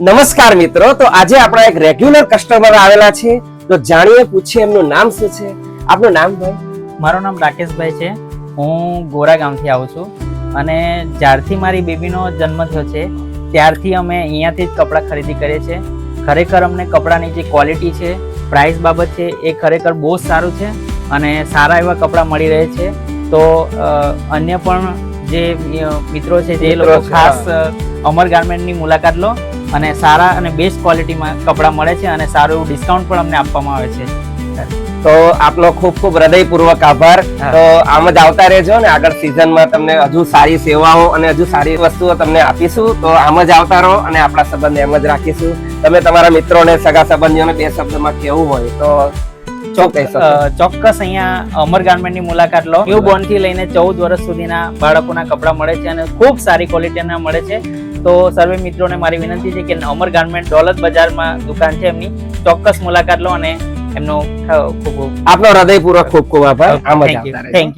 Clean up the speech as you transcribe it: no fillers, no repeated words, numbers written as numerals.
નમસ્કાર મિત્રો, તો આજે આપણા એક રેગ્યુલર કસ્ટમર આવેલા છે, તો જાણીએ પૂછીએ એમનું નામ શું છે. આપનું નામ ભાઈ? મારું નામ રાકેશભાઈ છે. હું ગોરા ગામથી આવું છું અને જ્યારથી મારી બેબીનો જન્મ થયો છે ત્યારથી અમે અહીંયાથી જ કપડાં ખરીદી કરીએ છીએ. ખરેખર અમને કપડાની જે ક્વોલિટી છે, પ્રાઇસ બાબત છે, એ ખરેખર બહુ જ સારું છે અને સારા એવા કપડાં મળી રહે છે. તો અન્ય પણ જે મિત્રો છે જે લોકો ખાસ અમર ગાર્મેન્ટની મુલાકાત લો અને સારા અને બેસ્ટ ક્વોલિટીમાં કપડાં મળે છે અને સારું એવું ડિસ્કાઉન્ટ પણ અમને આપવામાં આવે છે. તો આપનો ખૂબ ખૂબ હૃદયપૂર્વક આભાર. તો આમ જ આવતા રહેજો ને આગળ સિઝનમાં તમને હજુ સારી સેવાઓ અને હજુ સારી વસ્તુઓ તમને આપીશું. તો આમ જ આવતા રહો અને આપણા સંબંધ એમ જ રાખીશું. તમે તમારા મિત્રોને, સગા સંબંધીઓને બે શબ્દમાં કહેવું હોય તો ચોક્કસ અહીંયા અમર ગાર્મેન્ટની મુલાકાત લો. ન્યુ બોર્ન થી લઈને 14 વર્ષ સુધીના બાળકોના કપડાં મળે છે અને ખૂબ સારી ક્વોલિટીના મળે છે. તો સર્વે મિત્રોને મારી વિનંતી છે કે અમર ગાર્મેન્ટ દોલત બજારમાં દુકાન છે એમની, ચોક્કસ મુલાકાત લો અને એમનો ખૂબ આપનો હૃદયપૂર્વક ખૂબ ખૂબ આભાર. આમ જ આવતા રહેજો. Thank you.